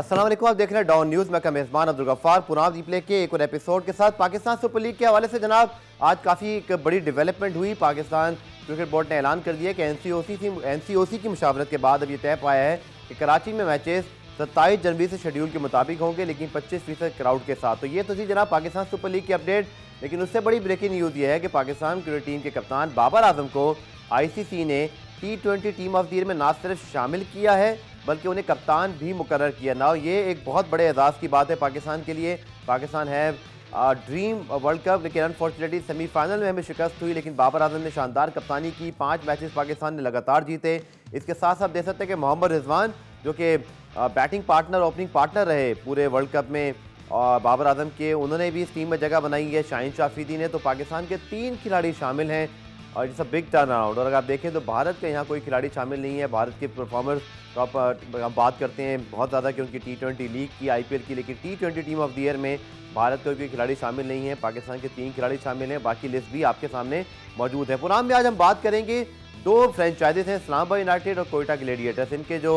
अस्सलाम वालेकुम, आप देख रहे हैं डॉन न्यूज़। मैं का मेज़बान अब्दुल गफ्फार पुरान रिप्ले के एक और एपिसोड के साथ पाकिस्तान सुपर लीग के हवाले से जनाब आज काफ़ी एक बड़ी डेवलपमेंट हुई। पाकिस्तान क्रिकेट बोर्ड ने ऐलान कर दिया कि एनसीओसी की मुशावरत के बाद अब ये तय पाया है कि कराची में मैचेस 27 जनवरी से शेड्यूल के मुताबिक होंगे, लेकिन 25% क्राउड के साथ। तो ये तो थी जनाब पाकिस्तान सुपर लीग की अपडेट, लेकिन उससे बड़ी ब्रेकिंग न्यूज़ ये है कि पाकिस्तान क्रिकेट टीम के कप्तान बाबर आजम को ICC ने T20 team of the year में ना सिर्फ शामिल किया है बल्कि उन्हें कप्तान भी मुकर्रर किया। ना ये एक बहुत बड़े एजाज़ की बात है पाकिस्तान के लिए। पाकिस्तान है ड्रीम वर्ल्ड कप, लेकिन अनफॉर्चुनेटली सेमीफाइनल में हमें शिकस्त हुई, लेकिन बाबर आजम ने शानदार कप्तानी की। 5 मैचेस पाकिस्तान ने लगातार जीते। इसके साथ साथ देख सकते हैं कि मोहम्मद रिजवान जो कि बैटिंग पार्टनर, ओपनिंग पार्टनर रहे पूरे वर्ल्ड कप में और बाबर आजम के, उन्होंने भी इस टीम में जगह बनाई है। शाहीन शाफिदी ने, तो पाकिस्तान के 3 खिलाड़ी शामिल हैं और it's a big turn around. और अगर आप देखें तो भारत के यहाँ कोई खिलाड़ी शामिल नहीं है। भारत के परफॉर्मर्स तो हम बात करते हैं बहुत ज़्यादा कि उनकी T20 लीग की, IPL की, लेकिन T20 team of the year में भारत के कोई खिलाड़ी शामिल नहीं है। पाकिस्तान के 3 खिलाड़ी शामिल हैं, बाकी लिस्ट भी आपके सामने मौजूद है। पुरान में आज हम बात करेंगे 2 फ्रेंचाइजीज हैं, इस्लामाबाद यूनाइटेड और कोयटा ग्लेडिएटर्स। इनके जो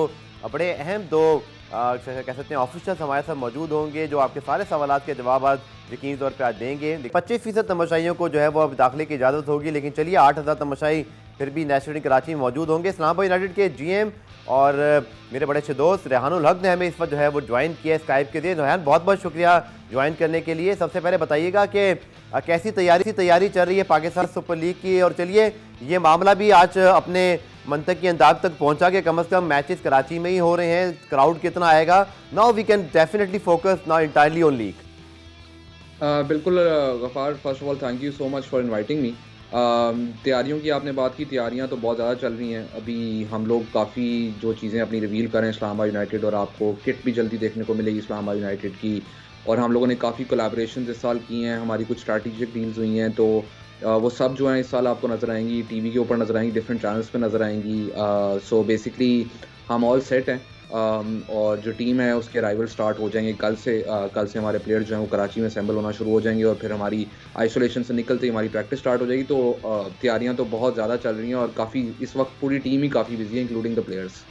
बड़े अहम 2 कह सकते हैं ऑफिशियल्स हमारे साथ मौजूद होंगे जो आपके सारे सवालात के जवाब यकीनी तौर पे आज देंगे। 25% तमाशाइयों को जो है वो अब दाखिले की इजाज़त होगी, लेकिन चलिए 8000 तमाशाई फिर भी नेशनल कराची में मौजूद होंगे। इस्लामाबाद यूनाइटेड के GM और मेरे बड़े अच्छे दोस्त रेहानुल हक ने हमें इस वक्त जो है वो ज्वाइन किया स्काइप के लिए। रेहान, बहुत बहुत शुक्रिया ज्वाइन करने के लिए। सबसे पहले बताइएगा कि कैसी तैयारी चल रही है पाकिस्तान सुपर लीग की, और चलिए ये मामला भी आज अपने मंतक की अंदाज तक पहुंचा के कम से कम मैचेस कराची में ही हो रहे हैं, क्राउड कितना आएगा। Now we can definitely focus now entirely on league. बिल्कुल Ghaffar, first of all thank you so much for inviting me. तैयारियों की आपने बात की, तैयारियां तो बहुत ज़्यादा चल रही हैं। अभी हम लोग काफ़ी जो चीज़ें अपनी रिवील करें इस्लामाबाद यूनाइटेड, और आपको किट भी जल्दी देखने को मिलेगी इस्लामाबाद यूनाइटेड की। और हम लोगों ने काफ़ी कोलैबोरेशन इस साल की हैं, हमारी कुछ स्ट्रैटेजिक डील्स हुई हैं, तो वो सब जो है इस साल आपको नज़र आएंगी, टीवी के ऊपर नज़र आएंगी, डिफरेंट चैनल्स पे नज़र आएंगी। सो बेसिकली हम ऑल सेट हैं। और जो टीम है उसके अराइवल स्टार्ट हो जाएंगे कल से हमारे प्लेयर जो हैं वो कराची में असेंबल होना शुरू हो जाएंगे, और फिर हमारी आइसोलेशन से निकलते ही हमारी प्रैक्टिस स्टार्ट हो जाएगी। तो तैयारियां तो बहुत ज़्यादा चल रही हैं और काफ़ी इस वक्त पूरी टीम ही काफ़ी बिजी है, इंक्लूडिंग द प्लेयर्स।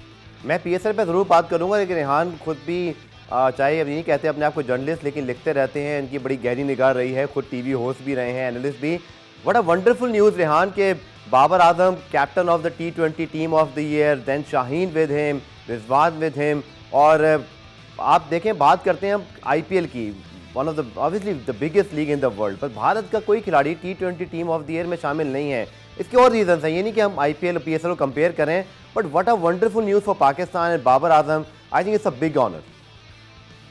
मैं PSL पे ज़रूर बात करूँगा, लेकिन रेहान खुद भी चाहे अब नहीं कहते अपने आप को जर्नलिस्ट, लेकिन लिखते रहते हैं। इनकी बड़ी गहरी निगाह रही है, खुद TV होस्ट भी रहे हैं, एनालिस्ट भी। What a wonderful news Rehan के Babar Azam captain of the T20 team of the year, then Shaheen with him, Rizwan with him. और आप देखें, बात करते हैं हम IPL की, one of the obviously the biggest league in the world, पर भारत का कोई खिलाड़ी T20 team of the year में शामिल नहीं है। इसके और रीजंस हैं, ये नहीं कि हम IPL और PSL को कंपेयर करें, but what a wonderful news for Pakistan and Babar Azam. I think it's a big honour.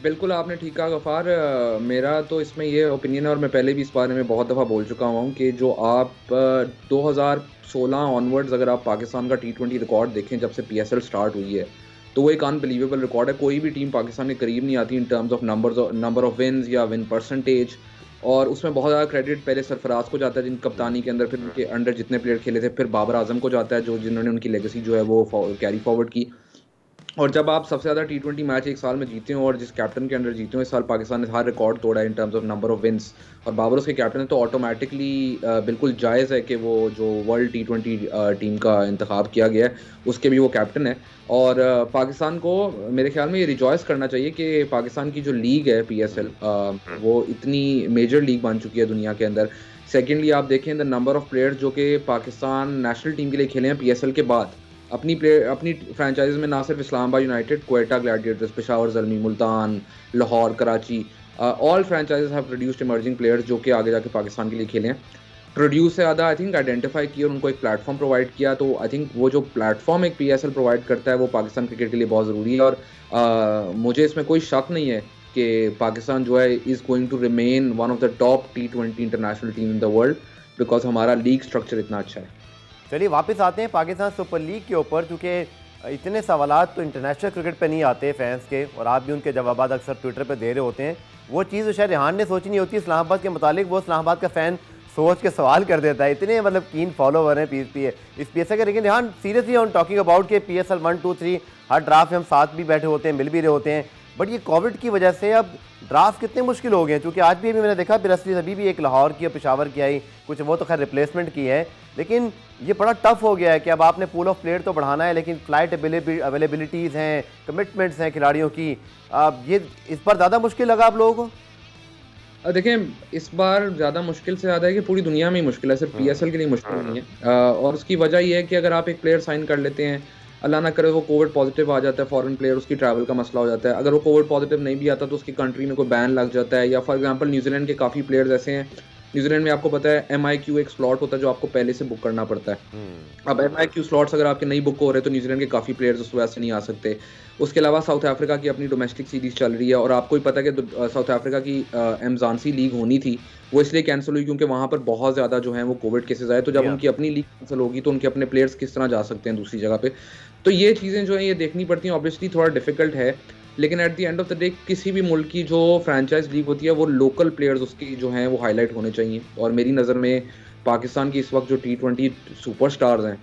बिल्कुल आपने ठीक कहा गफ़ार। मेरा तो इसमें ये ओपिनियन है, और मैं पहले भी इस बारे में बहुत दफ़ा बोल चुका हूँ कि जो आप 2016 ऑनवर्ड्स अगर आप पाकिस्तान का T20 रिकॉर्ड देखें, जब से PSL स्टार्ट हुई है, तो वो एक अनबिलीवेबल रिकॉर्ड है। कोई भी टीम पाकिस्तान के करीब नहीं आती in terms of number of wins या विन परसेंटेज। और उसमें बहुत ज़्यादा क्रेडिट पहले सरफराज को जाता है जिन कप्तानी के अंदर, फिर उनके अंडर जितने प्लेयर खेले थे, फिर बाबर आजम को जाता है जिन्होंने उनकी लेगेसी जो है वो कैरी फॉरवर्ड की। और जब आप सबसे ज़्यादा T20 मैच एक साल में जीते हो और जिस कैप्टन के अंडर जीते हो, इस साल पाकिस्तान ने हर रिकॉर्ड तोड़ा है in terms of number of wins, और बाबर उसके कैप्टन है, तो ऑटोमेटिकली बिल्कुल जायज़ है कि वो जो वर्ल्ड T20 टीम का इंतखाब किया गया है उसके भी वो कैप्टन है। और पाकिस्तान को मेरे ख्याल में ये रिजॉयस करना चाहिए कि पाकिस्तान की जो लीग है PSL वो इतनी मेजर लीग बन चुकी है दुनिया के अंदर। सेकेंडली आप देखें द नंबर ऑफ प्लेयर्स जो कि पाकिस्तान नेशनल टीम के लिए खेले हैं PSL के बाद अपनी फ्रेंचाइज में, ना सिर्फ Islamabad United, Quetta Gladiators, Peshawar Zalmi, Multan, Lahore, Karachi, all franchises have produced emerging players जो कि आगे जाके पाकिस्तान के लिए खेले हैं। प्रोड्यूस से ज़्यादा आई थिंक आइडेंटिफाई किया और उनको एक प्लेटफॉर्म प्रोवाइड किया। तो आई थिंक वो जो प्लेटफॉर्म एक PSL प्रोवाइड करता है वो पाकिस्तान क्रिकेट के लिए बहुत ज़रूरी है। और मुझे इसमें कोई शक नहीं है कि पाकिस्तान जो है is going to remain one of the top T20 international team in the world, because हमारा लीग स्ट्रक्चर इतना अच्छा है। चलिए वापस आते हैं पाकिस्तान सुपर लीग के ऊपर, क्योंकि इतने सवालात तो इंटरनेशनल क्रिकेट पे नहीं आते फैंस के, और आप भी उनके जवाब अक्सर ट्विटर पे दे रहे होते हैं। वो चीज़ जो शायद रेहान ने सोची नहीं होती इस्लामाबाद के मुतालिक, वो इस्लामाबाद का फ़ैन सोच के सवाल कर देता है। इतने मतलब कीन फॉलोवर हैं इस PSL के। लेकिन Rehan, seriously on talking about के PSL 1, 2, 3 हर ड्राफ्ट में हम साथ भी बैठे होते हैं, मिल भी रहे होते हैं, बट ये कोविड की वजह से अब ड्राफ्ट कितने मुश्किल हो गए हैं, क्योंकि आज भी अभी मैंने देखा बिरस्ती अभी भी एक लाहौर की और पेशावर की आई, कुछ वो तो खैर रिप्लेसमेंट की है, लेकिन ये बड़ा टफ हो गया है कि अब आपने पूल ऑफ प्लेयर तो बढ़ाना है, लेकिन फ्लाइट अवेलेबिलिटीज़ हैं, कमिटमेंट्स हैं खिलाड़ियों की। अब ये इस बार ज़्यादा मुश्किल लगा आप लोगों को? देखें, इस बार ज़्यादा मुश्किल से ज़्यादा है कि पूरी दुनिया में ही मुश्किल है, सिर्फ पीएसएल के लिए मुश्किल नहीं है। और उसकी वजह ये है कि अगर आप एक प्लेयर साइन कर लेते हैं, अल्लाह ना करे वो कोविड पॉजिटिव आ जाता है, फॉरेन प्लेयर, उसकी ट्रैवल का मसला हो जाता है। अगर वो कोविड पॉजिटिव नहीं भी आता तो उसकी कंट्री में कोई बैन लग जाता है, या फॉर एग्जांपल न्यूजीलैंड के काफ़ी प्लेयर्स ऐसे हैं, न्यूजीलैंड में आपको पता है MIQ एक स्लॉट होता है जो आपको पहले से बुक करना पड़ता है। अब MIQ स्लॉट्स अगर आपके नहीं बुक हो रहे तो न्यूजीलैंड के काफ़ी प्लेयर्स उस वजह से नहीं आ सकते। उसके अलावा साउथ अफ्रीका की अपनी डोमेस्टिक सीरीज़ चल रही है, और आपको ही पता है कि साउथ अफ्रीका की एमजानसी लीग होनी थी, वो इसलिए कैंसिल हुई क्योंकि वहाँ पर बहुत ज़्यादा जो है वो कोविड केसेस आए। तो जब उनकी अपनी लीग कैंसिल होगी तो उनके अपने प्लेयर्स किस तरह जा सकते हैं दूसरी जगह पे। तो ये चीज़ें जो है ये देखनी पड़ती हैं। ऑब्वियसली थोड़ा डिफिकल्ट है, लेकिन at the end of the day किसी भी मुल्क की जो फ्रेंचाइज लीग होती है वो लोकल प्लेयर्स उसकी जो हैं वो हाईलाइट होने चाहिए। और मेरी नज़र में पाकिस्तान की इस वक्त जो T20 सुपरस्टार्स हैं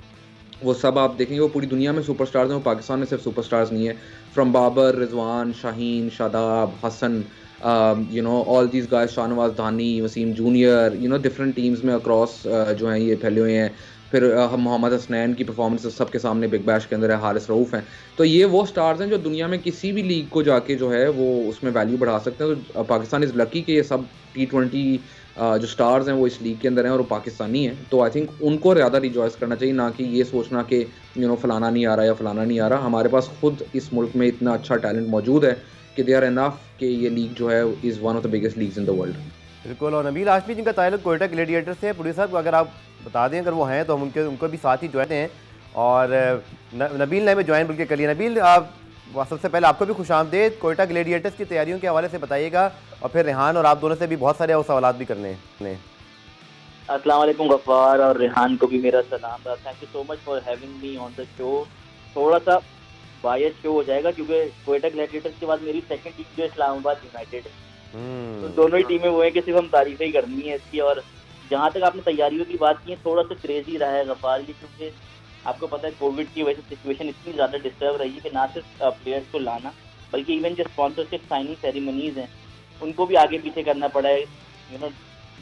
वो सब आप देखेंगे, वो पूरी दुनिया में सुपरस्टार्स हैं, वो पाकिस्तान में सिर्फ सुपरस्टार्स नहीं है। From Babar, Rizwan, Shaheen, Shadab, Hasan, all these guys, Shahnawaz Dhani, Wasim junior, different teams में अक्रॉस जो हैं ये फैले हुए हैं। फिर मोहम्मद हसनैन की परफॉर्मेंस सबके सामने बिग बैश के अंदर है, हारिस रऊफ़ हैं। तो ये वो स्टार्स हैं जो दुनिया में किसी भी लीग को जाके जो है वो उसमें वैल्यू बढ़ा सकते हैं। तो पाकिस्तान इज़ लकी कि ये सब T20 जो स्टार्स हैं वो इस लीग के अंदर हैं और वो पाकिस्तानी हैं। तो आई थिंक उनको ज़्यादा रिजॉइस करना चाहिए, ना कि ये सोचना कि फ़लाना नहीं आ रहा या फ़लाना नहीं आ रहा। हमारे पास खुद इस मुल्क में इतना अच्छा टैलेंट मौजूद है कि दे आर इनफ कि ये लीग जो है is one of the biggest leagues in the world. बिल्कुल। और नबील हाशमी जिनका ताल्लुक कोयटा ग्लेडिएटर से है, प्रोड्यूसर साहब अगर आप बता दें अगर वो हैं तो हम उनको भी साथ ही ज्वाइन हैं। और नबील ने हमें ज्वाइन बल्कि कर लिया। नबील, आप सबसे पहले आपको भी खुशामदीद। कोयटा ग्लेडिएटर्स की तैयारियों के हवाले से बताइएगा, और फिर रेहान और आप दोनों से भी बहुत सारे और सवाल भी करने हैं। अस्सलाम वालेकुम गफ्फार, और रेहान को भी मेरा सलाम। Thank you so much for having me on the show. थोड़ा सा बायस शो हो जाएगा क्योंकि कोयटा ग्लैडिएटर्स के बाद मेरी सेकंड टीम जो इस्लामाबाद यूनाइटेड है, तो दोनों ही टीमें वो हैं कि सिर्फ हम तारीफें ही करनी है इसकी। और जहाँ तक आपने तैयारियों की बात की है, थोड़ा सा क्रेजी रहा है गफ्फार ये, क्योंकि आपको पता है कोविड की वजह से सिचुएशन इतनी ज़्यादा डिस्टर्ब रही है कि ना सिर्फ प्लेयर्स को लाना बल्कि इवन जो स्पॉन्सरशिप साइनिंग सेरेमनीज़ हैं उनको भी आगे पीछे करना पड़ा है,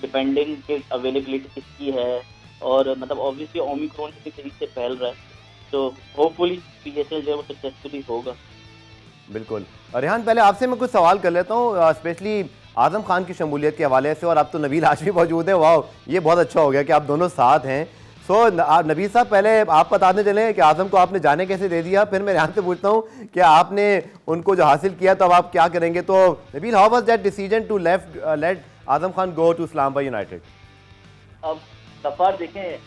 डिपेंडिंग कि अवेलेबिलिटी किसकी है। और मतलब ऑब्वियसली ओमिक्रॉन किसी तेजी से फैल रहा है, तो होपफुली PSL जो है वो सक्सेसफुली होगा। बिल्कुल। और रेहान, पहले आपसे मैं कुछ सवाल कर लेता हूँ, स्पेशली आज़म खान की शमूलियत के हवाले से। और अब तो नबील हाशमी मौजूद है, वाह ये बहुत अच्छा हो गया कि आप दोनों साथ हैं। नबील साहब, पहले आप बताने चले कि आज़म को आपने जाने कैसे दे दिया, फिर मैं रेहान से पूछता हूँ कि आपने उनको जो हासिल किया तो अब आप क्या करेंगे। तो Nabeel, how was that decision to let Azam Khan go to Islamabad united? अब सफ़र देखें,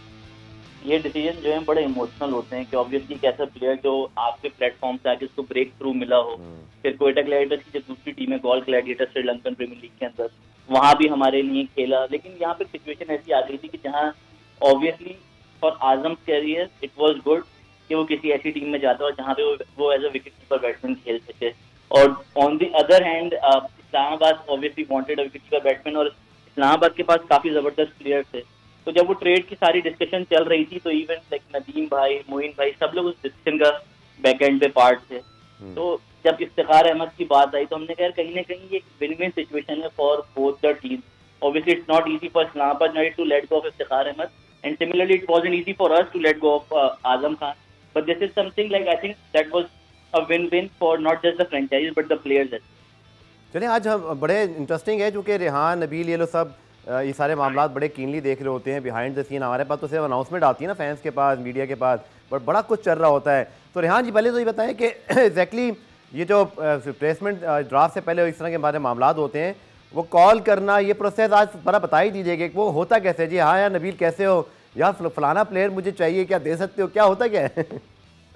ये डिसीजन जो है बड़े इमोशनल होते हैं कि ऑब्वियसली एक ऐसा प्लेयर जो आपके प्लेटफॉर्म से आके उसको ब्रेक थ्रू मिला हो। फिर कोयटा ग्लैडिएटर्स की जो दूसरी टीम है Galle gladiators Sri Lankan premier league के अंदर, वहाँ भी हमारे लिए खेला। लेकिन यहाँ पे सिचुएशन ऐसी आ गई थी कि जहाँ obviously for Azam career it was good कि वो किसी ऐसी टीम में जाता और जहाँ पे वो as a wicket keeper batsman खेल सके। और on the other hand Islamabad obviously wanted a wicket keeper batsman, और इस्लामाबाद के पास काफ़ी ज़बरदस्त प्लेयर थे। तो जब वो ट्रेड की सारी डिस्कशन चल रही थी तो इवन लाइक नदीम भाई, मोइन भाई, सब लोग उस डिस्कशन का बैक एंड पे पार्ट थे। तो जब इफ्तिखार अहमद की बात आई तो हमने कहा कहीं ना कहीं ये विन विन सिचुएशन है for both the team. Obviously it's not easy for Islamabad united to let go of Iftikhar Ahmed, and similarly it wasn't easy for us to let go of Azam Khan, but this is something like I think that was a win win for not just the franchise but the players. चलिए, आज हम बड़े interesting है क्योंकि रेहान, नबील, ये लोग सब ये सारे मामला बड़े कीनली देख रहे होते हैं बिहाइंड द सीन। हमारे पास तो सिर्फ अनाउंसमेंट आती है ना फैंस के पास, मीडिया के पास, बट बड़ा कुछ चल रहा होता है। तो रेहान जी, पहले तो ये बताएं कि एग्जैक्टली ये जो प्लेसमेंट ड्राफ्ट से पहले इस तरह के हमारे मामला होते हैं, वो कॉल करना, ये प्रोसेस आज बड़ा बता ही दीजिएगा कि वो होता कैसे? जी हाँ यार नबील, कैसे हो यार, फलाना प्लेयर मुझे चाहिए, क्या दे सकते हो, क्या होता क्या है?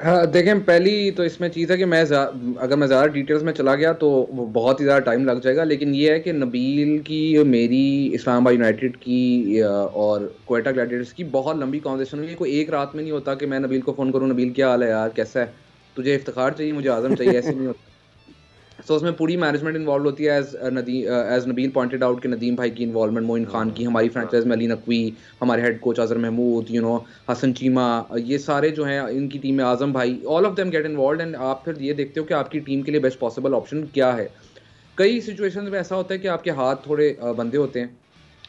हाँ, देखें, पहली तो इसमें चीज़ है कि अगर मैं ज़्यादा डिटेल्स में चला गया तो वो बहुत ही ज़्यादा टाइम लग जाएगा। लेकिन ये है कि नबील की, मेरी, इस्लामाबाद यूनाइटेड की और कोयटा ग्लैडिएटर्स की बहुत लंबी कॉन्वर्सेशन हुई है। कोई एक रात में नहीं होता कि मैं नबील को फ़ोन करूँ, नबील क्या हाल है यार, कैसा है, तुझे इफ्तिखार चाहिए, मुझे आज़म चाहिए, ऐसे नहीं होता। सो उसमें पूरी मैनेजमेंट इन्वॉल्व होती है, एज नबील पॉइंटेड आउट कि नदीम भाई की इन्वॉल्वमेंट, मोइन खान की, हमारी फ्रेंचाइज में अली नकवी, हमारे हेड कोच अजहर महमूद, हसन चीमा, ये सारे जो हैं इनकी टीम में, आजम भाई, all of them get involve and आप फिर ये देखते हो कि आपकी टीम के लिए बेस्ट पॉसिबल ऑप्शन क्या है। कई सिचुएशंस में ऐसा होता है कि आपके हाथ थोड़े बंदे होते हैं।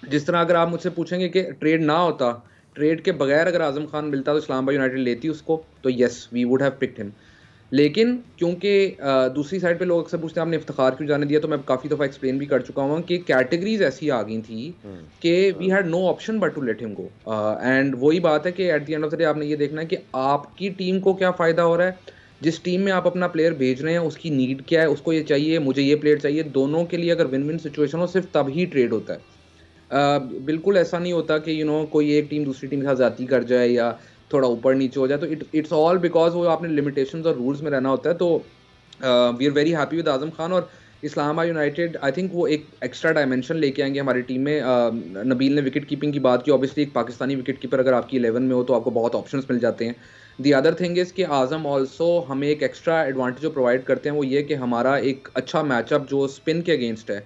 जिस तरह अगर आप मुझसे पूछेंगे कि ट्रेड ना होता, ट्रेड के बगैर अगर आजम खान मिलता तो इस्लामाबाद यूनाइटेड लेती उसको, तो yes we would have picked him. लेकिन क्योंकि दूसरी साइड पे लोग अक्सर पूछते हैं आपने इफ्तिखार क्यों जाने दिया, तो मैं काफ़ी दफ़ा एक्सप्लेन भी कर चुका हूँ कि कैटेगरीज ऐसी आ गई थी कि we had no option but to let him go. And वही बात है कि at the end of the day आपने ये देखना है कि आपकी टीम को क्या फ़ायदा हो रहा है, जिस टीम में आप अपना प्लेयर भेज रहे हैं उसकी नीड क्या है, उसको ये चाहिए, मुझे ये प्लेयर चाहिए, दोनों के लिए अगर विन विन सिचुएशन हो सिर्फ तब ही ट्रेड होता है। बिल्कुल ऐसा नहीं होता कि कोई एक टीम दूसरी टीम के साथ जाती कर जाए या थोड़ा ऊपर नीचे हो जाए, तो इट्स ऑल बिकॉज वो आपने लिमिटेशंस और रूल्स में रहना होता है। तो we are very happy with Azam Khan, और इस्लामाबाद यूनाइटेड आई थिंक वो एक एक्स्ट्रा डायमेंशन लेके आएंगे हमारी टीम में। नबील ने विकेट कीपिंग की बात की, ऑब्वियसली एक पाकिस्तानी विकेट कीपर अगर आपकी 11 में हो तो आपको बहुत ऑप्शंस मिल जाते हैं। दी अदर थिंग इज़ कि आजम ऑल्सो हमें एक एक्स्ट्रा एडवांटेज जो प्रोवाइड करते हैं वो ये कि हमारा एक अच्छा मैचअप जो स्पिन के अगेंस्ट है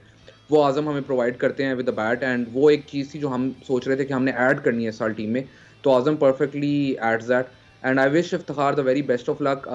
वो आजम हमें प्रोवाइड करते हैं विद द बैट, एंड वो एक चीज़ थी जो हम सोच रहे थे कि हमने ऐड करनी है इस साल टीम में, तो Azam perfectly adds that. And I wish Iftikhar the very best of luck.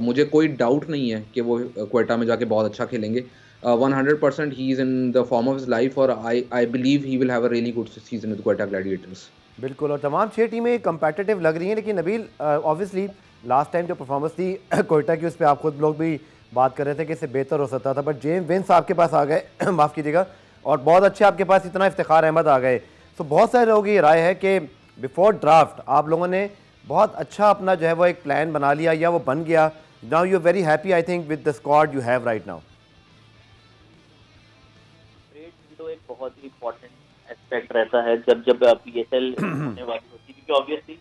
मुझे कोई डाउट नहीं है कि वो क्वेटा में जाके बहुत अच्छा खेलेंगे। 100% he is in the form of his life, और I believe he will have a really good season with Quetta Gladiators. बिल्कुल, और तमाम 6 टीमें कंपेटिटिव लग रही हैं, लेकिन नबील ऑब्वियसली लास्ट टाइम जो परफॉर्मेंस थी क्वेटा की उस पर आप खुद लोग भी बात कर रहे थे कि इससे बेहतर हो सकता था, बट जेम्स विंस आपके पास आ गए माफ़ कीजिएगा, और बहुत अच्छे आपके पास इतना इफ्तिखार अहमद आ गए। सो बहुत सारे लोगों की राय है कि बिफोर ड्राफ्ट आप लोगों ने बहुत अच्छा अपना जो है वो एक प्लान बना लिया या वो बन गया। Now you are very happy I think with the squad you have right now. Trade window एक बहुत ही इंपॉर्टेंट एस्पेक्ट रहता है जब पीएसएल होने वाली होती है, क्योंकि obviously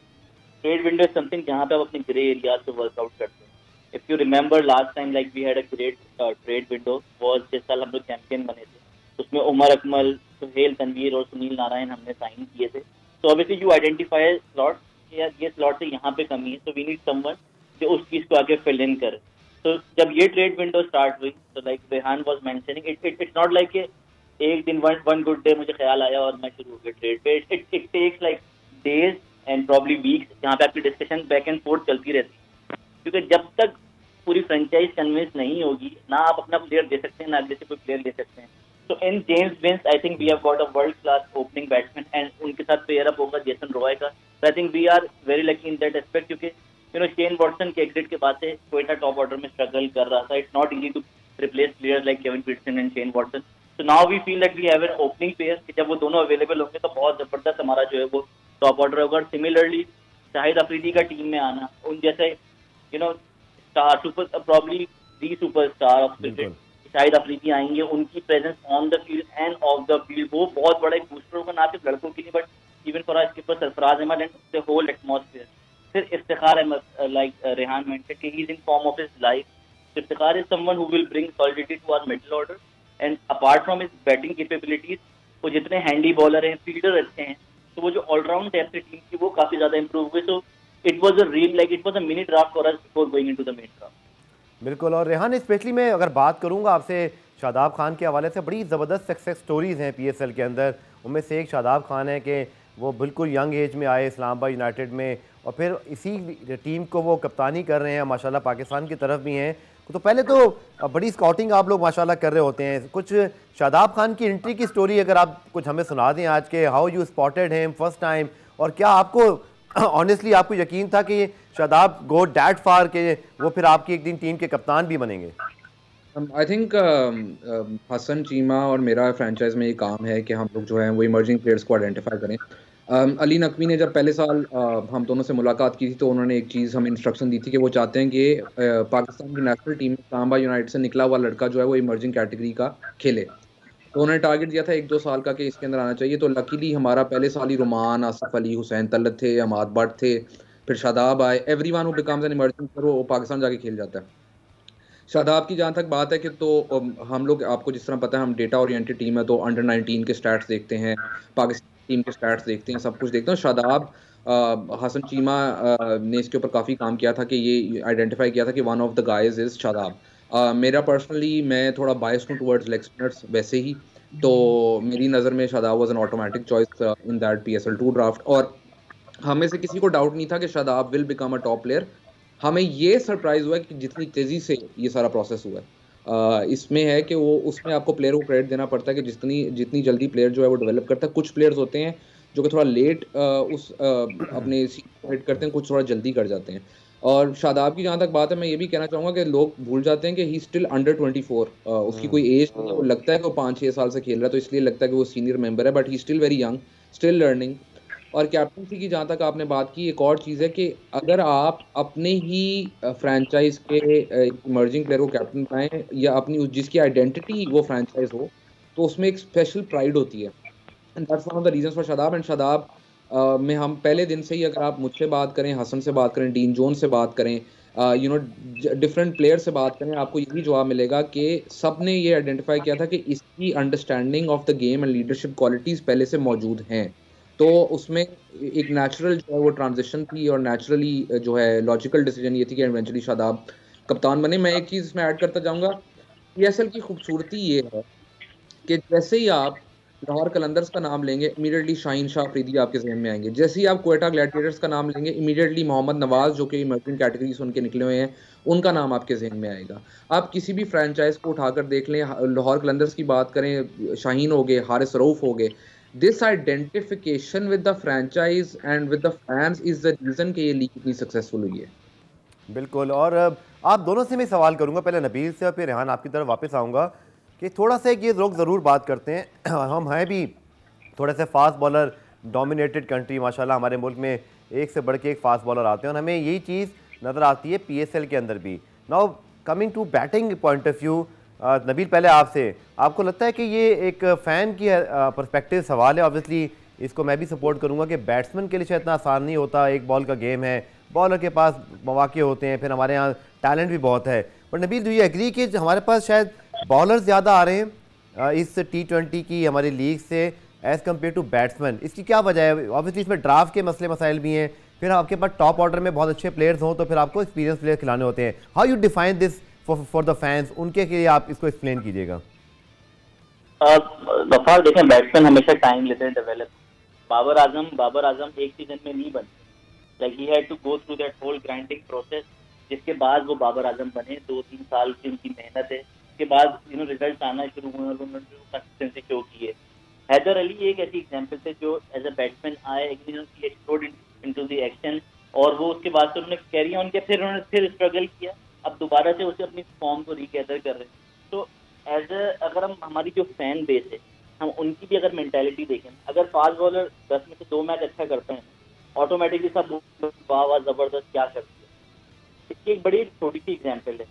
trade window is something जहाँ पे आप अपने ग्रे एरियाज से वर्कआउट करते हैं। If you remember last time like we had a great trade window was जिस साल हम लोग चैंपियन बने थे, उसमें उमर अकमल, सुहेल तनवीर और सुनील नारायण हमने साइन किए थे। तो ऑब्वियसली यू आइडेंटिफाई स्लॉट, यार ये स्लॉट से यहाँ पे कमी है, तो वी नीड समवन जो उस चीज़ को आगे फिल इन करे। तो जब ये ट्रेड विंडो स्टार्ट हुई तो like Rehan was mentioning it's not like एक दिन वन गुड डे मुझे ख्याल आया और मैं शुरू हो गया ट्रेड पे। It takes like days and probably weeks जहाँ पे आपकी डिस्कशन बैक एंड फोर्थ चलती रहती है, क्योंकि जब तक पूरी फ्रेंचाइज कन्विंस नहीं होगी ना आप अपना प्लेयर दे सकते हैं ना अगले से कोई प्लेयर ले सकते हैं। तो in James Vince I think we have got a world class opening batsman and उनके साथ पेयर अप होगा जेसन रॉय का। I think we are very lucky in that aspect, क्योंकि शेन वॉटसन के एग्जिट के बाद से क्वेटा टॉप ऑर्डर में स्ट्रगल कर रहा था। It's not easy to replace players like Kevin Pietersen and Shane Watson. So now we feel that we have an opening pair कि जब वो दोनों अवेलेबल होंगे तो बहुत जबरदस्त हमारा जो है वो टॉप ऑर्डर होगा। सिमिलरली शाहिद अफरीदी का टीम में आना, उन जैसे star super probably the superstar of cricket Shahid Afridi आएंगे, उनकी presence on the field and of the field वो बहुत बड़ा एक बूस्टर होगा, ना सिर्फ लड़कों के लिए but even for our skipper Sarfaraz Ahmed and the whole atmosphere. फिर इफ्तिखार अहमद, लाइक रेहान मेंटेड कि he is in form of his life. Iftikhar is someone who will bring solidity to our middle order and apart from his batting capabilities, वो जितने handy bowler हैं, fielder अच्छे हैं, तो वो जो ऑलराउंड डेप्थ टीम की वो काफी ज्यादा इंप्रूव हुई। So it was a real like it was a mini draft for us before going into the main draft. बिल्कुल, और रेहान स्पेशली मैं अगर बात करूंगा आपसे शादाब खान के हवाले से, बड़ी ज़बरदस्त सक्सेस स्टोरीज़ हैं पीएसएल के अंदर। उनमें से एक शादाब खान है कि वो बिल्कुल यंग एज में आए इस्लामाबाद यूनाइटेड में और फिर इसी टीम को वो कप्तानी कर रहे हैं, माशाल्लाह पाकिस्तान की तरफ भी हैं। तो पहले तो बड़ी स्काउटिंग आप लोग माशाल्लाह कर रहे होते हैं। कुछ शादाब खान की एंट्री की स्टोरी अगर आप कुछ हमें सुना दें आज के, how you spotted him first time, और क्या आपको ऑनेस्टली आपको यकीन था कि शादाब गो डैट फार के वो फिर आपकी एक दिन टीम के कप्तान भी बनेंगे? आई थिंक हसन चीमा और मेरा फ्रेंचाइज में ये काम है कि हम लोग जो है वो इमर्जिंग प्लेयर्स को आइडेंटिफाई करें। अली नकवी ने जब पहले साल हम दोनों से मुलाकात की थी तो उन्होंने एक चीज़ हमें इंस्ट्रक्शन दी थी कि वो चाहते हैं कि पाकिस्तान की नेशनल टीम में इस्लामाबाद यूनाइटेड से निकला हुआ लड़का जो है वो इमर्जिंग कैटेगरी का खेले। तो उन्होंने टारगेट दिया था 1-2 साल का कि इसके अंदर आना चाहिए। तो लकीली हमारा पहले साल ही रुमान, आसिफ अली, हुसैन तलत थे, अमाद भट्ट थे, फिर शादाब आए। Everyone who becomes an emerging player वो पाकिस्तान जाके खेल जाता है। शादाब की जहाँ तक बात है कि तो हम लोग, आपको जिस तरह पता है हम डेटा ओरिएंटेड टीम है, तो अंडर 19 के स्टैट्स देखते हैं, पाकिस्तान टीम के स्टैट्स देखते हैं, सब कुछ देखते हैं। शादाब, हसन चीमा ने इसके ऊपर काफ़ी काम किया था कि ये आइडेंटिफाई किया था कि one of the guys is Shadab. मेरा पर्सनली मैं थोड़ा बायस हूँ टुवर्ड्स लेग स्पिनर्स वैसे ही, तो मेरी नज़र में Shadab was an automatic choice in that PSL 2 draft. और हमें से किसी को डाउट नहीं था कि Shadab will become a top player. हमें ये सरप्राइज हुआ कि जितनी तेजी से ये सारा प्रोसेस हुआ है, इसमें है कि वो उसमें आपको प्लेयर को क्रेडिट देना पड़ता है कि जितनी जितनी जल्दी प्लेयर जो है वो डेवलप करता है। कुछ प्लेयर्स होते हैं जो कि थोड़ा लेट अपने सीजन हिट करते हैं, कुछ थोड़ा जल्दी कर जाते हैं। और शादाब की जहाँ तक बात है, मैं ये भी कहना चाहूँगा कि लोग भूल जाते हैं कि ही स्टिल अंडर 24, उसकी कोई एज नहीं है। वो लगता है कि वो 5-6 साल से खेल रहा है तो इसलिए लगता है कि वो सीनियर मेंबर है, but he still very young, still learning. और कैप्टनसी की जहाँ तक आपने बात की, एक और चीज़ है कि अगर आप अपने ही फ्रेंचाइज के इमर्जिंग प्लेयर को कैप्टन बनाएं या अपनी जिसकी आइडेंटिटी वो फ्रेंचाइज हो, तो उसमें एक स्पेशल प्राइड होती है। And that's one of the reasons for Shadab. And Shadab में हम पहले दिन से ही, अगर आप मुझसे बात करें, हसन से बात करें, डीन जोन से बात करें, डिफरेंट प्लेयर से बात करें, आपको यही जवाब मिलेगा कि सब ने ये आइडेंटिफाई किया था कि इसकी understanding of the game and leadership qualities पहले से मौजूद हैं। तो उसमें एक नेचुरल जो है वो ट्रांजिशन थी और नेचुरली जो है लॉजिकल डिसीजन ये थी कि इवेंचुअली शादाब कप्तान बने। मैं एक चीज़ इसमें ऐड करता जाऊँगा, PSL की खूबसूरती ये है कि जैसे ही आप लाहौर कलंदर्स का नाम लेंगे, इमीडिएटली शाहीन शाह अफरीदी आपके जहन में आएंगे। जैसे ही आप क्वेटा ग्लैडिएटर्स का नाम लेंगे, इमीडिएटली मोहम्मद नवाज जो कि इमर्जिंग कैटेगरी से उनके निकले हुए हैं, उनका नाम आपके जहन में आएगा। आप किसी भी फ्रेंचाइज को उठाकर देख लें, लाहौर कलंदर्स की बात करें, शाहीन हो गए, हारिस रऊफ हो गए, this identification with the franchise and with the fans is the reason कि ये लीग इतनी सक्सेसफुल हुई है। बिल्कुल। और आप दोनों से मैं सवाल करूंगा, पहले नबील से और फिर रेहान आपकी तरफ वापस आऊँगा, कि थोड़ा सा ये लोग ज़रूर बात करते हैं, हम हैं भी थोड़े से फास्ट बॉलर डोमिनेटेड कंट्री, माशाल्लाह हमारे मुल्क में एक से बढ़ के एक फास्ट बॉलर आते हैं और हमें यही चीज़ नज़र आती है PSL के अंदर भी। Now coming to batting point of view, Nabeel पहले आपसे, आपको लगता है कि ये एक फ़ैन की पर्सपेक्टिव सवाल है, ऑब्वियसली इसको मैं भी सपोर्ट करूँगा कि बैट्समैन के लिए शायद इतना आसान नहीं होता, एक बॉल का गेम है, बॉलर के पास मौके होते हैं, फिर हमारे यहाँ टैलेंट भी बहुत है, but Nabeel do you agree कि हमारे पास शायद बॉलर ज़्यादा आ रहे हैं इस T20 की हमारी लीग से एज़ कम्पेयर टू बैट्समैन? इसकी क्या वजह है? ऑब्वियसली इसमें ड्राफ्ट के मसले मसाइल भी हैं, फिर आपके पास टॉप ऑर्डर में बहुत अच्छे प्लेयर्स हों तो फिर आपको एक्सपीरियंस प्लेयर खिलाने होते हैं। How you define this for the fans, उनके लिए आप इसको एक्सप्लेन कीजिएगा। गफ्फार देखें, बैट्समैन हमेशा टाइम लेते हैं डेवलप। बाबर आजम एक सीजन में नहीं बने, like he had to go through that whole grinding process, जिसके बाद वो बाबर आजम बने। 2-3 साल की उनकी मेहनत है, उसके बाद रिजल्ट आना शुरू हुए और उन्होंने कंसिस्टेंसी शो की है। हैदर अली एक ऐसी एग्जांपल थे जो एज अ बैट्समैन आए, एक्सप्लोर्ड इनटू द एक्शन, और वो उसके बाद से उन्होंने कैरी ऑन किया, फिर उन्होंने स्ट्रगल किया, अब दोबारा से उसे अपनी फॉर्म को रिगैदर कर रहे हैं। तो अगर हम हमारी जो फैन बेस है, हम उनकी भी अगर मेंटालिटी देखें, अगर फास्ट बॉलर 10 में से 2 मैच अच्छा करते हैं, ऑटोमेटिकली सब वाह वाह जबरदस्त क्या करती है। इसकी एक बड़ी छोटी सी एग्जाम्पल है,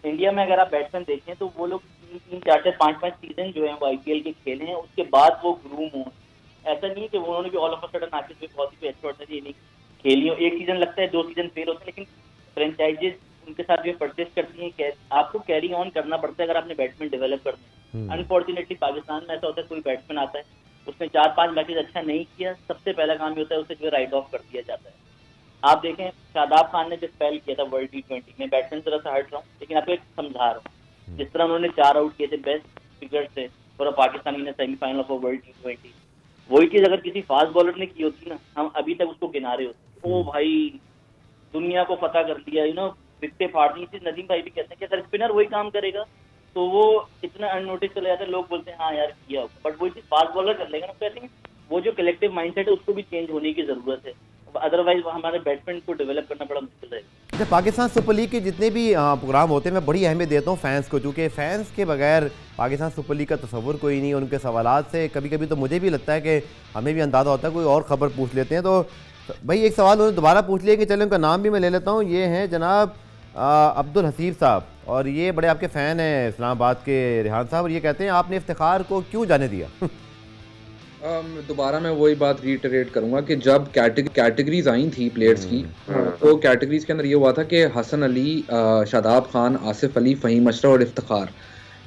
इंडिया में अगर आप बैट्समैन देखें तो वो लोग 3-3, 4-4, 5-5 सीजन जो है वो IPL के खेले हैं, उसके बाद वो ग्रूम हो। ऐसा नहीं है कि उन्होंने भी ऑल ऑफ अ सडन आके बहुत ही एक्स्ट्राऑर्डिनरी इनिंग्स खेली हो, एक सीजन लगता है, 2 सीजन फेल होते हैं, लेकिन फ्रेंचाइजेज उनके साथ जो परचेज करती हैं, आपको कैरी ऑन करना पड़ता है अगर आपने बैट्समैन डेवलप करना है। अनफॉर्चुनेटली पाकिस्तान में ऐसा होता है, कोई बैट्समैन आता है, उसने 4-5 मैचेज अच्छा नहीं किया, सबसे पहला काम ये होता है उसे जो राइट ऑफ कर दिया जाता है। आप देखें, शादाब खान ने जो स्पेल किया था वर्ल्ड T20 में, बैट्समैन तरह से हट रहा हूँ, लेकिन आपको एक समझा रहा हूँ, जिस तरह उन्होंने 4 आउट किए थे बेस्ट फिगर से और पाकिस्तानी ने सेमीफाइनल ऑफ वर्ल्ड T20, वही चीज अगर किसी फास्ट बॉलर ने की होती ना, हम अभी तक उसको गिना रहे होते। ओ भाई, दुनिया को पता कर लिया, विकटें फाड़ दी। नदीम भाई भी कहते हैं कि अगर स्पिनर वही काम करेगा तो वो इतना अननोटिस चले जाता है, लोग बोलते हैं हाँ यार किया, बट वही चीज फास्ट बॉलर कर लेगा ना, कहते हैं वो जो कलेक्टिव माइंडसेट है उसको भी चेंज होने की जरूरत है, अदरवाइज हमारे बैट्समैन को डेवलप करना बड़ा मुश्किल है। पाकिस्तान सुपर लीग के जितने भी प्रोग्राम होते हैं, मैं बड़ी अहमियत देता हूँ फैंस को, क्योंकि फैंस के बगैर पाकिस्तान सुपर लीग का तस्वुर कोई नहीं। उनके सवालात से कभी कभी तो मुझे भी लगता है कि हमें भी अंदाज़ा होता है, कोई और ख़बर पूछ लेते हैं। तो भाई एक सवाल उन्होंने दोबारा पूछ लिया कि चलो उनका नाम भी मैं ले लेता हूँ, ये हैं जनाब अब्दुल हसीब साहब, और ये बड़े आपके फ़ैन हैं इस्लामाबाद के रेहान साहब, और ये कहते हैं आपने इफ्तिखार को क्यों जाने दिया? दोबारा मैं वही बात रीटरेट करूंगा कि जब कैटेगरीज आई थी प्लेयर्स की, तो कैटेगरीज के अंदर ये हुआ था कि हसन अली, शादाब खान, आसिफ अली, फ़हीम अशरफ और इफ्तिखार,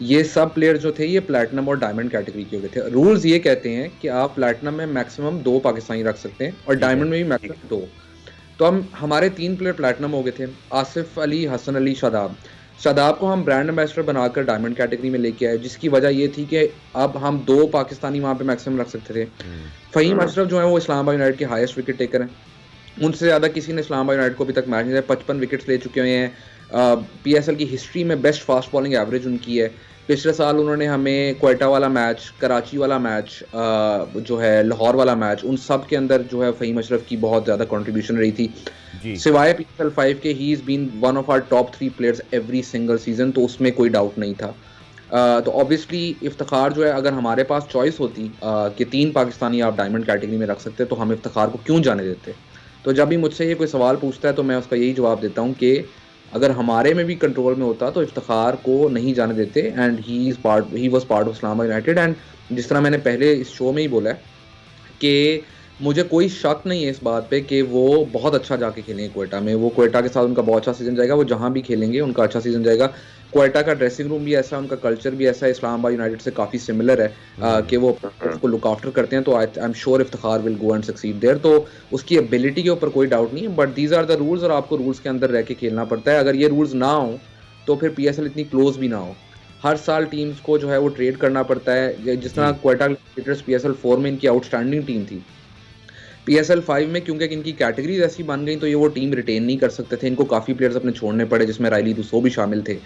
ये सब प्लेयर जो थे ये प्लैटिनम और डायमंड कैटेगरी के हो गए थे। रूल्स ये कहते हैं कि आप प्लैटिनम में मैक्सिमम 2 पाकिस्तानी रख सकते हैं और डायमंड में भी मैक्सिमम 2। तो हमारे 3 प्लेयर प्लैटिनम हो गए थे, आसिफ अली, हसन अली, शादाब। शादाब को हम ब्रांड एम्बेसडर बनाकर डायमंड कैटेगरी में लेके आए, जिसकी वजह ये थी कि अब हम 2 पाकिस्तानी वहाँ पे मैक्सिमम रख सकते थे। फ़हीम अशरफ जो है वो इस्लामाबाद यूनाइटेड के हाईएस्ट विकेट टेकर हैं, उनसे ज़्यादा किसी ने इस्लामाबाद यूनाइटेड को अभी तक मैच नहीं दिया। 55 विकेट्स ले चुके हुए हैं। PSL की हिस्ट्री में बेस्ट फास्ट बॉलिंग एवरेज उनकी है। पिछले साल उन्होंने हमें क्वेटा वाला मैच, कराची वाला मैच, जो है लाहौर वाला मैच, उन सब के अंदर जो है फ़हीम अशरफ की बहुत ज़्यादा कंट्रीब्यूशन रही थी। सिवाय PSL 5 के he is been one of our top 3 players every single season, तो उसमें कोई डाउट नहीं था। तो ऑब्वियसली इफ्तिखार जो है, अगर हमारे पास चॉइस होती कि 3 पाकिस्तानी आप डायमंड कैटेगरी में रख सकते तो हम इफ्तिखार को क्यों जाने देते। तो जब भी मुझसे ये कोई सवाल पूछता है तो मैं उसका यही जवाब देता हूँ कि अगर हमारे में भी कंट्रोल में होता तो इफ्तिखार को नहीं जाने देते। And he was part of Islamabad United. And जिस तरह मैंने पहले इस शो में ही बोला है कि मुझे कोई शक नहीं है इस बात पे कि वो बहुत अच्छा जाके खेलेंगे क्वेटा में। वो क्वेटा के साथ उनका बहुत अच्छा सीजन जाएगा, वो जहाँ भी खेलेंगे उनका अच्छा सीजन जाएगा। क्वेटा का ड्रेसिंग रूम भी ऐसा है, उनका कल्चर भी ऐसा है, इस्लामाबाद यूनाइटेड से काफ़ी सिमिलर है कि वो उसको लुक आफ्टर करते हैं। तो I am sure Iftikhar will go and succeed there. तो उसकी एबिलिटी के ऊपर कोई डाउट नहीं है, but these are the rules, और आपको रूल्स के अंदर रह के खेलना पड़ता है। अगर ये रूल्स ना हो तो फिर PSL इतनी क्लोज भी ना हो। हर साल टीम्स को जो है वो ट्रेड करना पड़ता है। जिस तरह क्वेटा ग्लेडिएटर्स PSL 4 में इनकी आउटस्टैंडिंग टीम थी, PSL 5 में क्योंकि इनकी कैटेगरीज ऐसी बन गई तो ये वो टीम रिटेन नहीं कर सकते थे। इनको काफ़ी प्लेयर्स अपने छोड़ने पड़े, जिसमें रायली रूसो भी शामिल थे,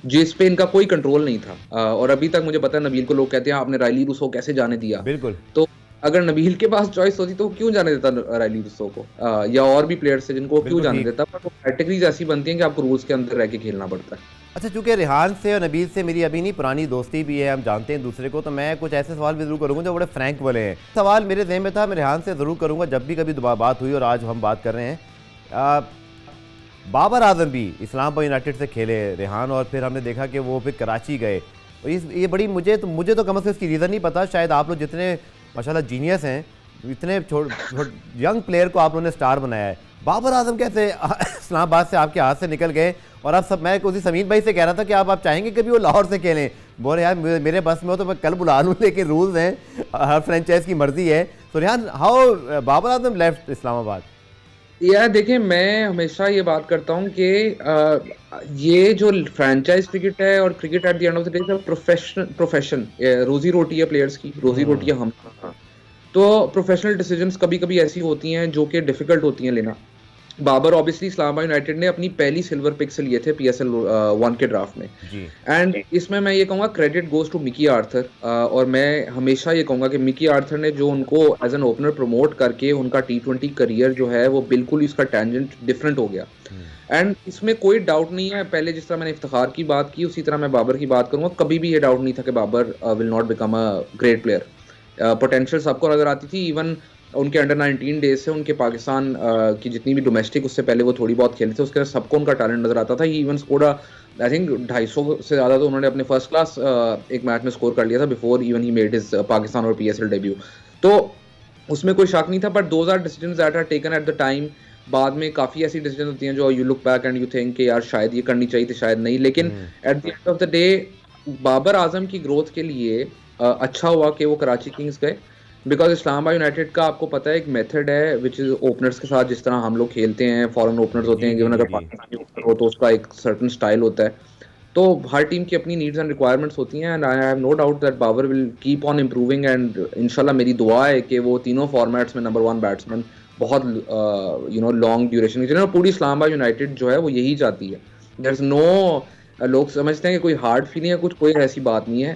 जिस पे इनका कोई कंट्रोल नहीं था। और अभी तक मुझे पता है नबील को लोग कहते हैं आपने रायली रूसो कैसे जाने दिया। बिल्कुल। तो अगर नबील के पास चॉइस होती तो क्यों जाने देता रायली रूसो को, या और भी प्लेयर्स से जिनको क्यों जाने देता। पर कैटेगरीज ऐसी बनती हैं कि आपको रूल्स के अंदर रह के खेलना पड़ता है। अच्छा, चूंकि रेहान से और नबील से मेरी अभी नहीं पुरानी दोस्ती भी है, हम जानते हैं दूसरे को, तो मैं कुछ ऐसे सवाल भी ज़रूर करूँगा जो बड़े फ्रैंक वाले हैं। सवाल मेरे ज़हन में था, मैं रेहान से ज़रूर करूँगा जब भी कभी दोबारा बात हुई, और आज हम बात कर रहे हैं। बाबर आजम भी इस्लामाबाद यूनाइटेड से खेले रेहान, और फिर हमने देखा कि वो फिर कराची गए। और ये बड़ी मुझे तो कम से कम इसकी रीज़न नहीं पता। शायद आप लोग जितने माशाल्लाह जीनियस हैं, इतने यंग प्लेयर को आप लोगों ने स्टार बनाया है। बाबर आजम कैसे इस्लामाबाद से आपके हाथ से निकल गए? और अब सब, मैं उसी समीर भाई से कह रहा था कि आप चाहेंगे कभी वो लाहौर से खेलें। बोले यार मेरे बस में हो तो मैं कल बुला लूँ, लेकिन रूल्स हैं, हर फ्रेंचाइज की मर्जी है। तो रेहान, हाउ बाबर आजम लेफ्ट इस्लामाबाद? यार देखिए, मैं हमेशा ये बात करता हूँ कि ये जो फ्रेंचाइज क्रिकेट है और cricket at the end of the day profession, रोजी रोटी है प्लेयर्स की, रोजी रोटी है हम। तो प्रोफेशनल डिसीजंस कभी कभी ऐसी होती हैं जो कि डिफिकल्ट होती हैं लेना। बाबर ऑब्वियसली इस्लामाबाद यूनाइटेड ने अपनी पहली सिल्वर पिक से लिए थे PSL 1 के ड्राफ्ट में। एंड इसमें मैं ये कहूँगा credit goes to Mickey Arthur. और मैं हमेशा ये कहूँगा कि मिकी आर्थर ने जो उनको एज एन ओपनर प्रमोट करके उनका T20 करियर जो है वो बिल्कुल इसका टेंजेंट डिफरेंट हो गया। एंड इसमें कोई डाउट नहीं है, पहले जिस तरह मैंने इफ्तिखार की बात की उसी तरह मैं बाबर की बात करूँगा। कभी भी ये डाउट नहीं था कि Babar will not become a great player. Potential सबको नजर आती थी। इवन उनके अंडर 19 डेज से उनके पाकिस्तान की जितनी भी डोमेस्टिक, उससे पहले वो थोड़ी बहुत खेले थे, उसके सबको उनका टैलेंट नजर आता था। He even score I think 250 से ज़्यादा तो उन्होंने अपने फर्स्ट क्लास एक मैच में स्कोर कर लिया था before even he made his Pakistan और PSL डेब्यू। तो उसमें कोई शक नहीं था। But those are decisions that are taken at the time. बाद में काफ़ी ऐसी डिसीजन होती हैं जो you look back and you think कि यार शायद ये करनी चाहिए थी, शायद नहीं। लेकिन at the end of the day Babar Azam की ग्रोथ के लिए अच्छा हुआ कि वो कराची किंग्स गए, बिकॉज इस्लामाबाद यूनाइटेड का आपको पता है एक मेथड है विच इज ओपनर्स के साथ जिस तरह हम लोग खेलते हैं, फॉरेन ओपनर्स होते हैं, गिवन अगर पाकिस्तानी ओपनर हो तो उसका एक सर्टन स्टाइल होता है। तो हर टीम की अपनी नीड्स एंड रिक्वायरमेंट्स होती हैं। And I have no doubt that Babar will keep on improving. And इंशाल्लाह मेरी दुआ है कि वो तीनों फॉर्मेट्स में नंबर 1 बैट्समैन बहुत लॉन्ग ड्यूरेशन की, पूरी इस्लामाबाद यूनाइटेड जो है वो यही चाहती है। देयर इज नो, लोग समझते हैं कि कोई हार्ड फीलिंग है, कुछ कोई ऐसी बात नहीं है।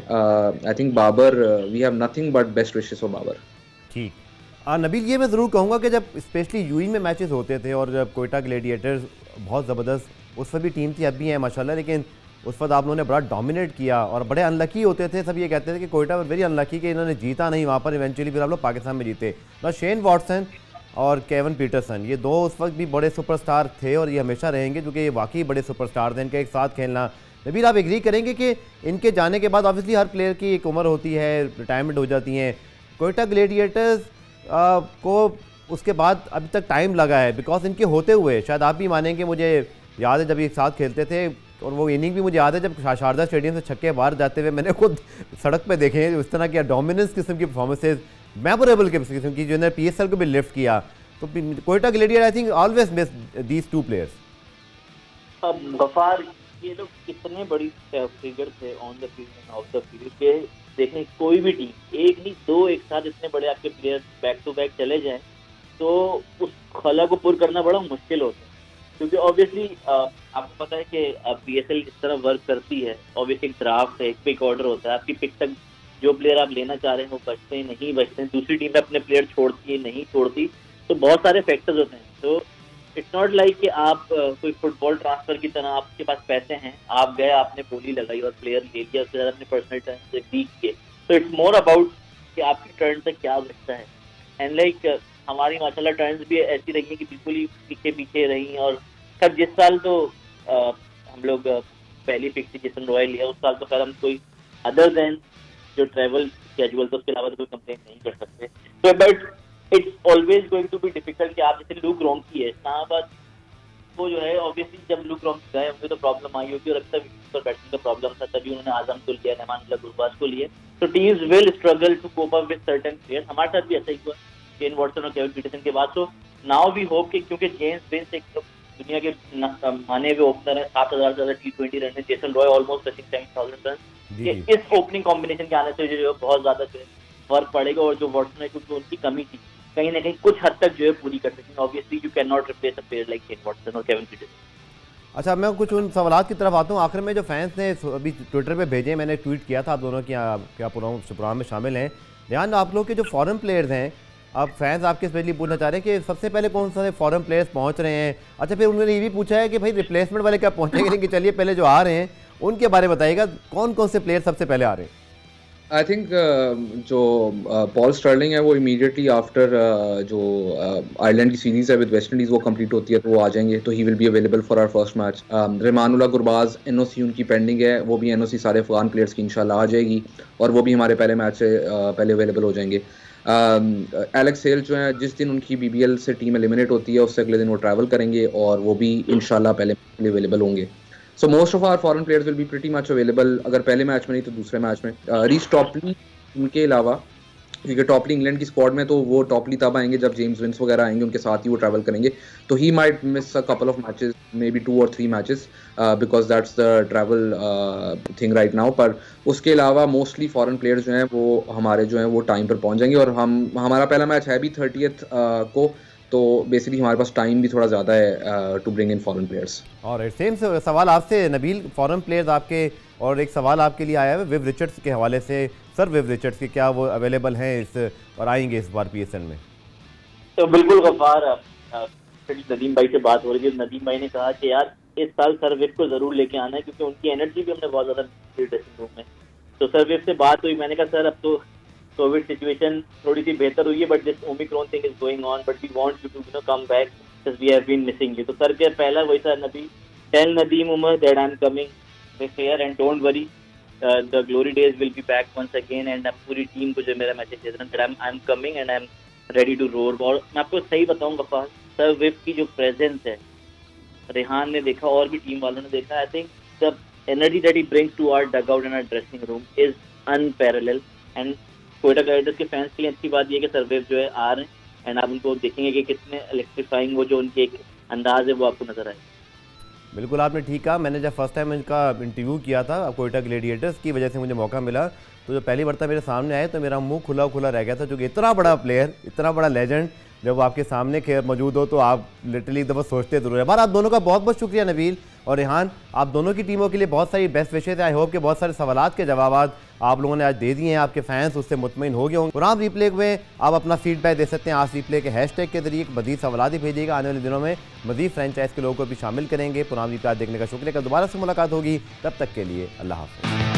I think Babar, we have nothing but best wishes for Babar. ठीक। नबील, ये मैं ज़रूर कहूँगा कि जब स्पेशली यूएई में मैचेस होते थे और जब क्वेटा ग्लेडिएटर्स बहुत ज़बरदस्त, उस पर भी टीम थी, अब भी है माशाल्लाह, लेकिन उस वक्त आप लोगों ने बड़ा डोमिनेट किया और बड़े अनलकी होते थे। सब ये कहते थे कि क्वेटा वेरी अनलकी कि इन्होंने जीता नहीं वहाँ पर, इवेंचुअली फिर आप लोग पाकिस्तान में जीते। ना शेन वॉटसन और केवन पीटरसन, ये दो उस वक्त भी बड़े सुपरस्टार थे और ये हमेशा रहेंगे, क्योंकि ये वाकई बड़े सुपरस्टार थे। इनके एक साथ खेलना, नबील आप एग्री करेंगे कि इनके जाने के बाद ऑब्वियसली हर प्लेयर की एक उम्र होती है, रिटायरमेंट हो जाती हैं। क्वेटा ग्लेडिएटर्स को उसके बाद अभी तक टाइम लगा है, बिकॉज इनके होते हुए शायद आप भी मानेंगे, मुझे याद है जब एक साथ खेलते थे और वो इनिंग भी मुझे याद है जब शारदा स्टेडियम से छक्के बाहर जाते हुए मैंने खुद सड़क पे देखे हैं। उस तरह की डोमिनेंस किस्म की परफॉर्मेंसेज, मेमोरेबल किस्म की, जिन्होंने PSL को भी लिफ्ट किया। तो Quetta gladiator I think always miss these 2 players. अब गफार, ये लोग इतने बड़ी फिगर थे on the field and of the field के देखें कोई भी टीम एक नहीं दो एक साथ इतने बड़े आपके प्लेयर्स बैक टू बैक चले जाएं तो उस खला को पूरा करना बड़ा मुश्किल होता है, क्योंकि ऑब्वियसली आपको पता है कि PSL इस तरह वर्क करती है। ऑब्वियसली एक ड्राफ्ट है, एक पिक ऑर्डर होता है, आपकी पिक तक जो प्लेयर आप लेना चाह रहे हैं वो बचते हैं नहीं बचते हैं, दूसरी टीम अपने प्लेयर छोड़ती है नहीं छोड़ती, तो बहुत सारे फैक्टर्स होते हैं। तो इट्स नॉट लाइक कि आप कोई फुटबॉल ट्रांसफर की तरह आपके पास पैसे हैं, आप गए आपने बोली लगाई और प्लेयर ले लिया, उसके बाद अपने पर्सनल टर्न से सीख के, तो इट्स मोर अबाउट कि आपकी टर्न तक क्या बचता है। एंड लाइक हमारी माशाल्लाह टर्न्स भी ऐसी रही है कि बिल्कुल ही पीछे पीछे रही, और खैर जिस साल तो हम लोग पहली पिक से जेसन रॉय लिया, उस साल तो खैर हम कोई अदर देन जो ट्रैवल स्केड्यूल तो उसके अलावा तो कोई कंप्लेंट नहीं कर सकते। तो but it's always going to be difficult कि आप जैसे लूक रॉन्की है इस्लामाबाद वो जो है ऑब्वियसली जब लूक रॉन्की गए होंगे तो प्रॉब्लम आई होगी, और अभी तक पर बैटिंग का प्रॉब्लम था, तभी उन्होंने आजम को लिया, रहमान गुरबाज को लिए। तो teams will struggle to cope up with certain players. हमारे साथ भी ऐसा ही हुआ केन वॉटसन और केविन पीटरसन के बाद। तो नाउ वी होप कि क्योंकि जेम्स विंस एक दुनिया के माने हुए ओपनर है, 7,000 से ज्यादा T20 रन है, Jason Roy almost touching 7,000 run, इस ओपनिंग कॉम्बिनेशन के आने से जो बहुत ज्यादा फर्क पड़ेगा। और जो वॉटसन है क्योंकि उनकी कमी थी कहीं ना कहीं कुछ हद तक जो है पूरी कर सकेंगे। Obviously you can not replace a player like Shane Watson और केविन पीटरसन। अच्छा, मैं कुछ उन सवालात की तरफ आता हूँ। आखिर में जो फैंस ने अभी ट्विटर पे भेजे, मैंने ट्वीट किया था आप दोनों की क्या प्रोग्राम में शामिल हैं। ध्यान आप लोग के जो फॉरेन प्लेयर्स हैं, अब फैंस आपके स्पेशली पूछना चाह रहे हैं कि सबसे पहले कौन सा फॉरेन प्लेयर्स पहुंच रहे हैं। अच्छा, फिर उन्होंने ये भी पूछा है कि भाई रिप्लेसमेंट वाले क्या पहुंचेंगे, लेकिन चलिए पहले जो आ रहे हैं उनके बारे में बताइएगा, कौन कौन से प्लेयर सबसे पहले आ रहे हैं। आई थिंक जो पॉल स्टर्लिंग है वो इमीडिएटली आफ्टर जो आयरलैंड की सीरीज है विद वेस्ट इंडीज वो कंप्लीट होती है तो वो आ जाएंगे, तो he will be available for our first match. Rahmanullah Gurbaz NOC उनकी पेंडिंग है, वो भी NOC सारे अफगान प्लेयर्स की इंशाल्लाह आ जाएगी और वो भी हमारे पहले मैच से पहले अवेलेबल हो जाएंगे। एलेक्स हेल जो है जिस दिन उनकी BBL से टीम एलिमिनेट होती है उससे अगले दिन वो ट्रैवल करेंगे और वो भी इंशाल्लाह पहले अवेलेबल होंगे। So most of our foreign players will be pretty much available, अगर पहले मैच में नहीं तो दूसरे मैच में। रीच टॉपली उनके अलावा, क्योंकि टॉपली इंग्लैंड की स्क्वाड में तो वो टॉपली तब आएंगे जब जेम्स विंस वगैरह आएंगे, उनके साथ ही वो ट्रैवल करेंगे, तो he might miss a couple of matches, may be 2 or 3 matches, because that's the travel thing right now. पर उसके अलावा मोस्टली फॉरेन प्लेयर्स जो हैं वो हमारे जो हैं वो टाइम पर पहुँच जाएंगे। और हमारा पहला मैच है भी 30th को, तो बेसिकली हमारे पास टाइम भी थोड़ा ज़्यादा है to bring in foreign players. और सेम सवाल आपसे नबील, फॉरेन प्लेयर्स आपके, और एक सवाल आपके लिए आया है विव रिचर्ड्स के हवाले से। सर विव रिचर्ड्स के क्या वो अवेलेबल हैं इस और आएंगे इस बार PSL में? तो बिल्कुल गफ्फार, नदीम भाई से बात हो रही थी, नदीम भाई ने कहा कि यार इस साल सर विव को जरूर लेके आना है क्योंकि उनकी एनर्जी भी हमने बहुत ज्यादा ड्रेसिंग रूम में। तो सर विव से बात हुई, मैंने कहा सर अब तो कोविड सिचुएशन थोड़ी सी बेहतर हुई है, but this omicron thing is going on, but we want you to come back because we have been missing you. तो सर के पहला वही sir Nabi, tell Nadeem Umar that I am coming with fair and don't worry, the glory days will be back once again. And पूरी team को जो मेरा message दे रहा हूं, I am coming and I am ready to roar. और मैं आपको सही बताऊं गफ्फार, सर विव की जो प्रेजेंस है, रेहान ने देखा और भी टीम वालों ने देखा, I think the energy that he brings to our dugout and our dressing room is unparalleled. And Quetta Gladiators के फैंस के लिए अच्छी बात यह कि सर विव जो है आ रहे हैं एंड आप उनको देखेंगे कि कितने इलेक्ट्रीफाइंग वो जो उनके एक अंदाज है वो आपको नजर आए। बिल्कुल आपने ठीक कहा। मैंने जब फर्स्ट टाइम इनका इंटरव्यू किया था कोयटा ग्लेडिएटर्स की वजह से मुझे मौका मिला, तो जब पहली बार मेरे सामने आए तो मेरा मुंह खुला खुला रह गया था, क्योंकि इतना बड़ा प्लेयर, इतना बड़ा लेजेंड जब आपके सामने मौजूद हो तो आप लिटरली एक दफ़ा सोचते जरूर है। बार आप दोनों का बहुत बहुत शुक्रिया नबील और रेहान, आप दोनों की टीमों के लिए बहुत सारी बेस्ट विशेज़। आई होप कि बहुत सारे सवालात के जवाब आप लोगों ने आज दे दिए हैं, आपके फैंस उससे मुतमईन हो गए होंगे। पुराम रिप्ले में आप अपना फीडबैक दे सकते हैं आज रिप्ले के हैशटैग के जरिए, मजीद सवालात ही भेजिएगा। आने वाले दिनों में मजीद फ्रेंचाइज के लोगों को भी शामिल करेंगे। पुराम रिप्ले देखने का शुक्रिया, कल दोबारा से मुलाकात होगी, तब तक के लिए अल्लाह हाफ़िज़।